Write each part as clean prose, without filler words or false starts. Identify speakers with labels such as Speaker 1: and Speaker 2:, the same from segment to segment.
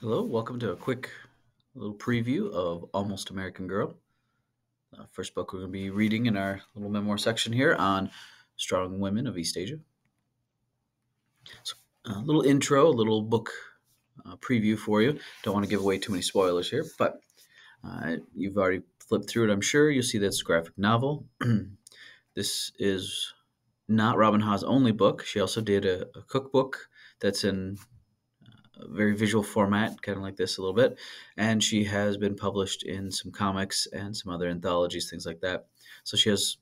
Speaker 1: Hello, welcome to a quick little preview of Almost American Girl. First book we're going to be reading in our little memoir section here on strong women of East Asia. So, a little intro, a little book preview for you. Don't want to give away too many spoilers here, but you've already flipped through it, I'm sure. You'll see that's a graphic novel. This is not Robin Ha's only book. She also did a cookbook that's in a very visual format, kind of like this a little bit. And she has been published in some comics and some other anthologies, things like that. So she has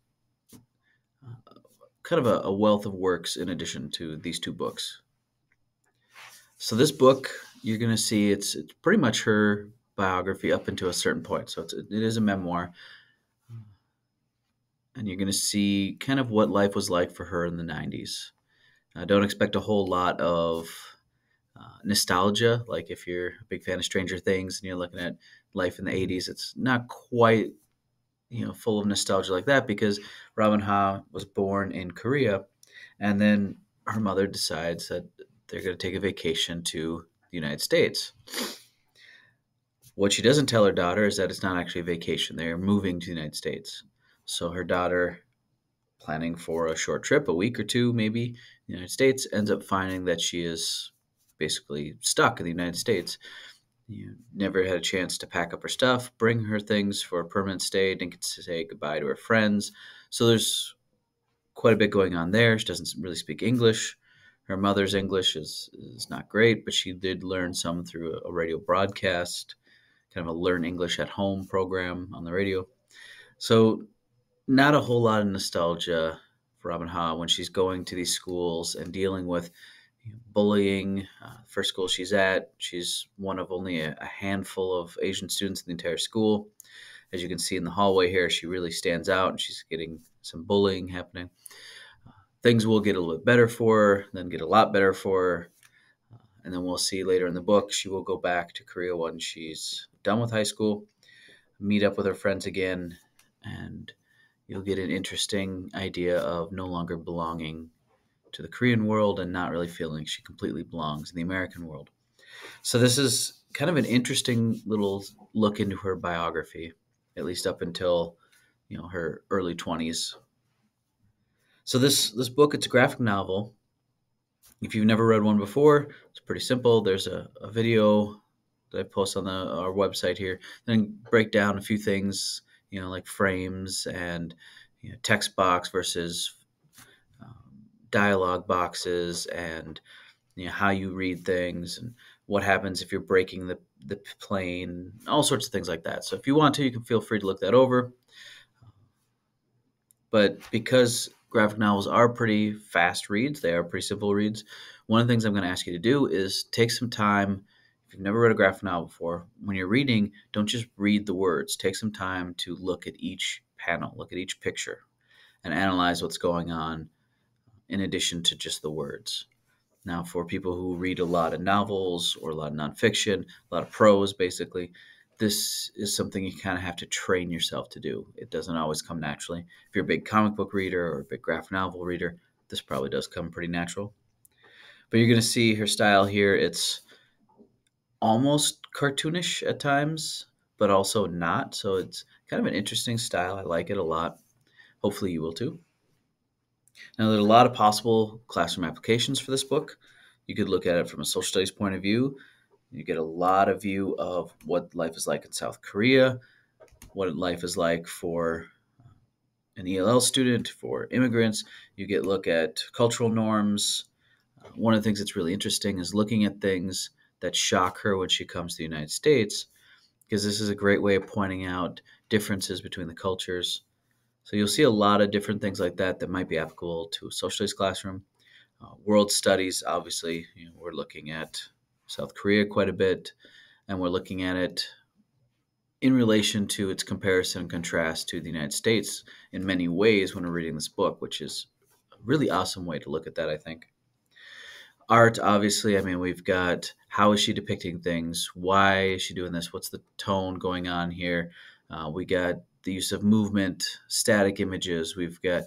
Speaker 1: kind of a wealth of works in addition to these two books. So this book, you're going to see it's pretty much her biography up until a certain point. So it is a memoir. And you're going to see kind of what life was like for her in the 90s. Don't expect a whole lot of nostalgia. Like if you're a big fan of Stranger Things and you're looking at life in the 80s, it's not quite full of nostalgia like that because Robin Ha was born in Korea, and then her mother decides that they're going to take a vacation to the United States. What she doesn't tell her daughter is that it's not actually a vacation. They're moving to the United States. So her daughter, planning for a short trip, a week or two maybe, in the United States, ends up finding that she is basically stuck in the United States. Never had a chance to pack up her stuff, bring her things for a permanent stay, didn't get to say goodbye to her friends. So there's quite a bit going on there. She doesn't really speak English. Her mother's English is not great, but she did learn some through a radio broadcast, kind of a Learn English at Home program on the radio. So not a whole lot of nostalgia for Robin Ha when she's going to these schools and dealing with bullying. First school she's one of only a handful of Asian students in the entire school. As you can see in the hallway here, she really stands out and she's getting some bullying happening. Things will get a little bit better for her, then get a lot better for her. And then we'll see later in the book, she will go back to Korea when she's done with high school, meet up with her friends again, and you'll get an interesting idea of no longer belonging to the Korean world and not really feeling she completely belongs in the American world. So this is kind of an interesting little look into her biography, at least up until her early 20s. So this book, it's a graphic novel. If you've never read one before, it's pretty simple. There's a video that I post on our website here. Then break down a few things, like frames and text box versus dialogue boxes, and how you read things and what happens if you're breaking the plane, all sorts of things like that. So if you want to, you can feel free to look that over. But because graphic novels are pretty fast reads, they are pretty simple reads, one of the things I'm going to ask you to do is take some time. If you've never read a graphic novel before, when you're reading, don't just read the words. Take some time to look at each panel, look at each picture, and analyze what's going on in addition to just the words. Now, for people who read a lot of novels or a lot of nonfiction, a lot of prose, basically, this is something you kind of have to train yourself to do. It doesn't always come naturally. If you're a big comic book reader or a big graphic novel reader, this probably does come pretty natural. But you're going to see her style here. It's almost cartoonish at times, but also not. So it's kind of an interesting style. I like it a lot. Hopefully you will too. Now, there are a lot of possible classroom applications for this book. You could look at it from a social studies point of view. You get a lot of view of what life is like in South Korea, what life is like for an ELL student, for immigrants. You get look at cultural norms. One of the things that's really interesting is looking at things that shock her when she comes to the United States, because this is a great way of pointing out differences between the cultures. So you'll see a lot of different things like that that might be applicable to a social studies classroom. World studies, obviously, we're looking at South Korea quite a bit, and we're looking at it in relation to its comparison and contrast to the United States in many ways when we're reading this book, which is a really awesome way to look at that, I think. Art, obviously, I mean, we've got how is she depicting things? Why is she doing this? What's the tone going on here? We got the use of movement, static images. We've got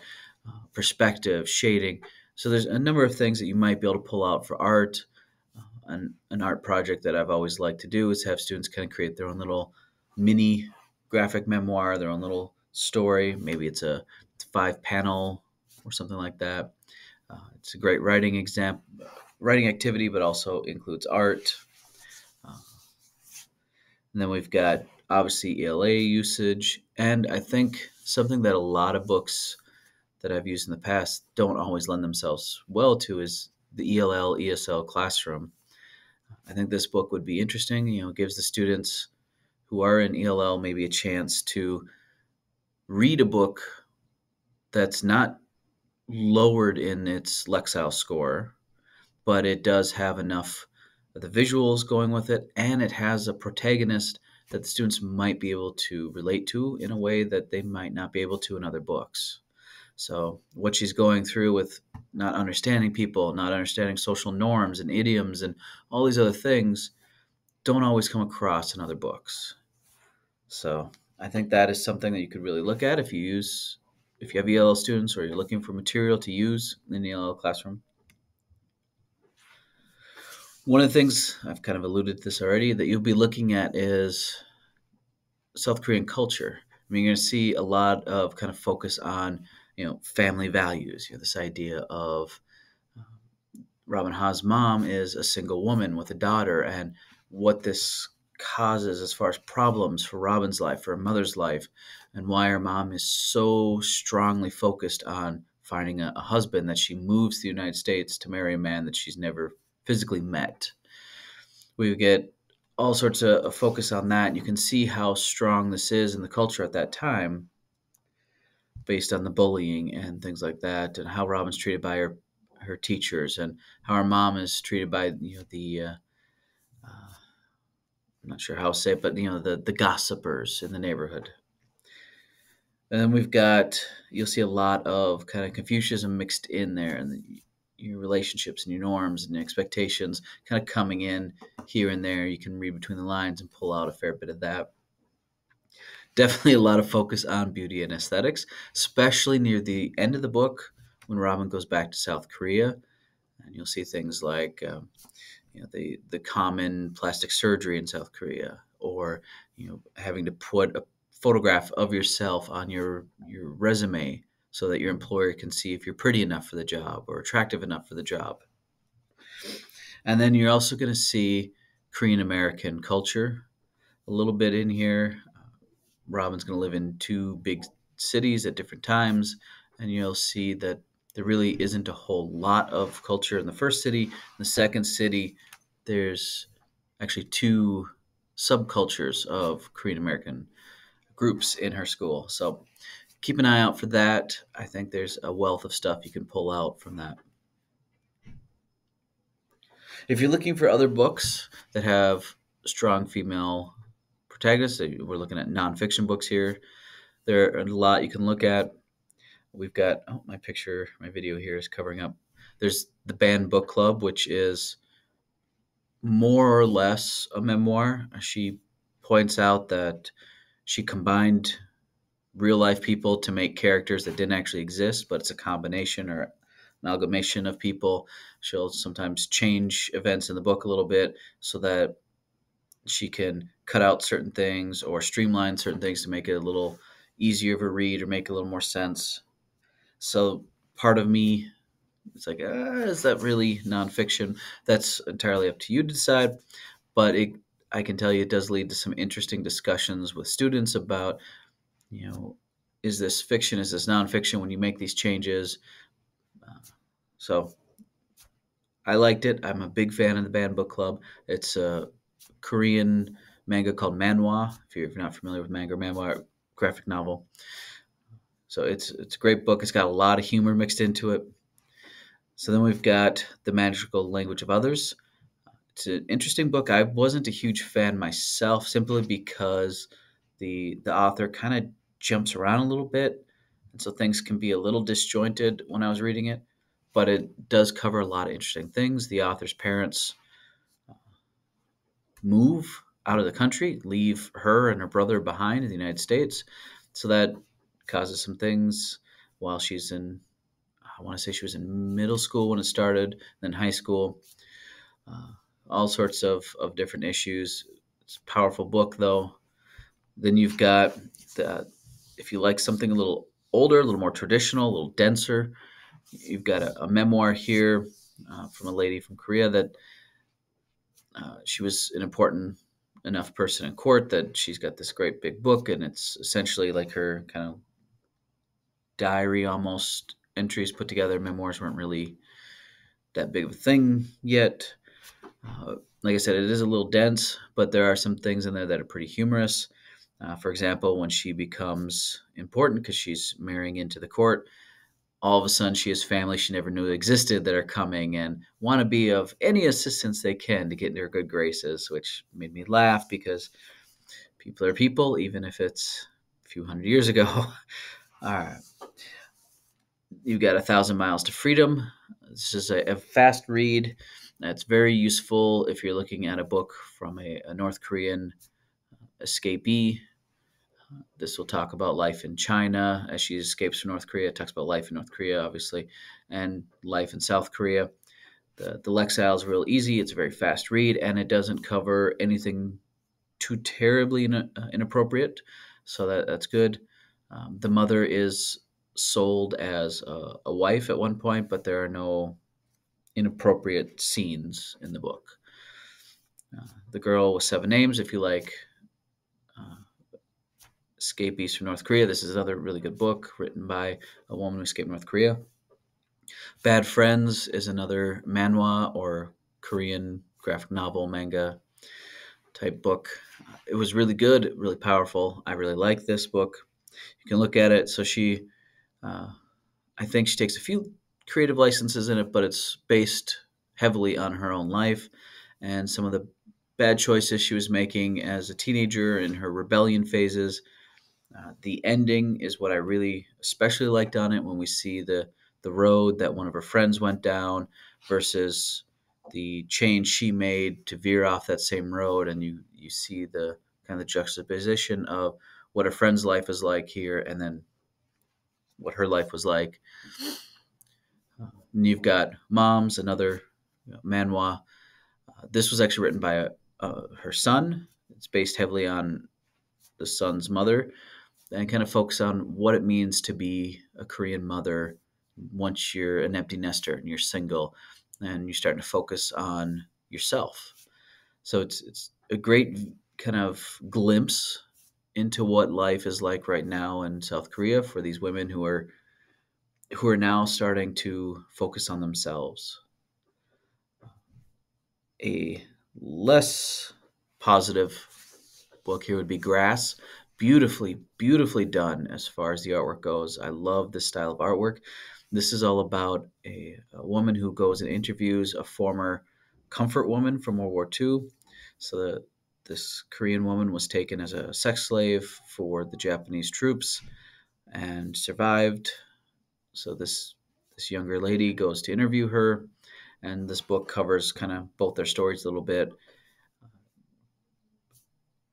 Speaker 1: perspective, shading. So there's a number of things that you might be able to pull out for art. An art project that I've always liked to do is have students kind of create their own little mini graphic memoir, their own little story. Maybe it's a 5 panel or something like that. It's a great writing activity, but also includes art. Uh, and then we've got obviously ELA usage, and I think something that a lot of books that I've used in the past don't always lend themselves well to is the ELL ESL classroom. I think this book would be interesting. It gives the students who are in ELL maybe a chance to read a book that's not lowered in its Lexile score, but it does have enough of the visuals going with it, and it has a protagonist that the students might be able to relate to in a way that they might not be able to in other books. So what she's going through with not understanding people, not understanding social norms and idioms and all these other things don't always come across in other books. So I think that is something that you could really look at if you have ELL students or you're looking for material to use in the ELL classroom. One of the things I've kind of alluded to this already that you'll be looking at is South Korean culture. I mean, you're going to see a lot of kind of focus on, family values. This idea of Robin Ha's mom is a single woman with a daughter, and what this causes as far as problems for Robin's life, for her mother's life, and why her mom is so strongly focused on finding a husband that she moves to the United States to marry a man that she's never physically met. We get all sorts of focus on that. And you can see how strong this is in the culture at that time based on the bullying and things like that, and how Robin's treated by her teachers, and how her mom is treated by I'm not sure how to say it, but the gossipers in the neighborhood. And then you'll see a lot of kind of Confucianism mixed in there, and your relationships and your norms and your expectations kind of coming in here and there. You can read between the lines and pull out a fair bit of that. Definitely a lot of focus on beauty and aesthetics, especially near the end of the book when Robin goes back to South Korea. And you'll see things like the common plastic surgery in South Korea, or having to put a photograph of yourself on your resume so that your employer can see if you're pretty enough for the job or attractive enough for the job. And then you're also going to see Korean American culture a little bit in here. Robin's going to live in 2 big cities at different times, and you'll see that there really isn't a whole lot of culture in the first city. In the second city, there's actually 2 subcultures of Korean American groups in her school. So keep an eye out for that. I think there's a wealth of stuff you can pull out from that. If you're looking for other books that have strong female protagonists, we're looking at nonfiction books here. There are a lot you can look at. We've got, my video here is covering up. There's the Banned Book Club, which is more or less a memoir. She points out that she combined real life people to make characters that didn't actually exist, but it's a combination or amalgamation of people. She'll sometimes change events in the book a little bit so that she can cut out certain things or streamline certain things to make it a little easier of a read or make a little more sense. So part of me, it's like, is that really nonfiction? That's entirely up to you to decide. But I can tell you it does lead to some interesting discussions with students about, is this fiction? Is this nonfiction when you make these changes? So I liked it. I'm a big fan of the Banned Book Club. It's a Korean manga called manhwa. If you're not familiar with manga or manhwa, graphic novel. So it's a great book. It's got a lot of humor mixed into it. So then we've got The Magical Language of Others. It's an interesting book. I wasn't a huge fan myself simply because the author kind of jumps around a little bit, and so things can be a little disjointed when I was reading it, but it does cover a lot of interesting things. The author's parents move out of the country, leave her and her brother behind in the United States, so that causes some things while she's in, I want to say she was in middle school when it started, then high school. all sorts of different issues. It's a powerful book, though. Then you've got the, if you like something a little older, a little more traditional, a little denser, you've got a memoir here from a lady from Korea that she was an important enough person in court that she's got this great big book, and it's essentially like her kind of diary almost entries put together. Memoirs weren't really that big of a thing yet. Like I said, it is a little dense, but there are some things in there that are pretty humorous. For example, when she becomes important because she's marrying into the court, all of a sudden she has family she never knew existed that are coming and want to be of any assistance they can to get into her good graces, which made me laugh because people are people, even if it's a few hundred years ago. All right. You've got 1,000 Miles to Freedom. This is a fast read. That's very useful if you're looking at a book from a North Korean escapee. This will talk about life in China as she escapes from North Korea. It talks about life in North Korea, obviously, and life in South Korea. The Lexile is real easy. It's a very fast read, and it doesn't cover anything too terribly inappropriate, so that's good. The mother is sold as a wife at one point, but there are no inappropriate scenes in the book. The Girl with Seven Names, if you like escapees from North Korea, this is another really good book written by a woman who escaped North Korea. Bad Friends is another manhwa or Korean graphic novel, manga type book. It was really good, really powerful. I really like this book. You can look at it. So she, I think she takes a few creative licenses in it, but it's based heavily on her own life and some of the bad choices she was making as a teenager in her rebellion phases. The ending is what I really especially liked on it when we see the road that one of her friends went down versus the change she made to veer off that same road, and you see the kind of juxtaposition of what her friend's life is like here and then what her life was like. And you've got Moms, another manhwa. This was actually written by her son. It's based heavily on the son's mother and kind of focus on what it means to be a Korean mother once you're an empty nester and you're single and you're starting to focus on yourself. So it's a great kind of glimpse into what life is like right now in South Korea for these women who are now starting to focus on themselves. A less positive book here would be Grass. Beautifully done as far as the artwork goes. I love this style of artwork. This is all about a woman who goes and interviews a former comfort woman from World War II. So this Korean woman was taken as a sex slave for the Japanese troops and survived. So this younger lady goes to interview her, and this book covers kind of both their stories a little bit.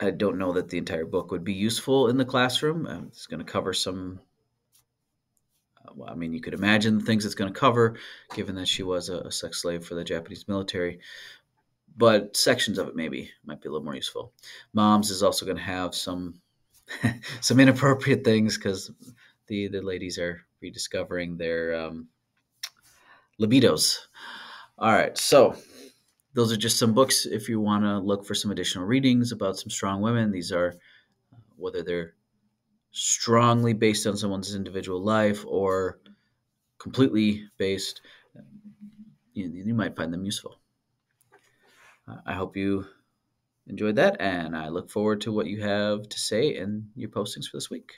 Speaker 1: I don't know that the entire book would be useful in the classroom. It's going to cover some. Well, I mean, you could imagine the things it's going to cover, given that she was a sex slave for the Japanese military. But sections of it maybe might be a little more useful. Moms is also going to have some some inappropriate things because the ladies are rediscovering their libidos. All right, so those are just some books if you want to look for some additional readings about some strong women. These are whether they're strongly based on someone's individual life or completely based, you might find them useful. I hope you enjoyed that, and I look forward to what you have to say in your postings for this week.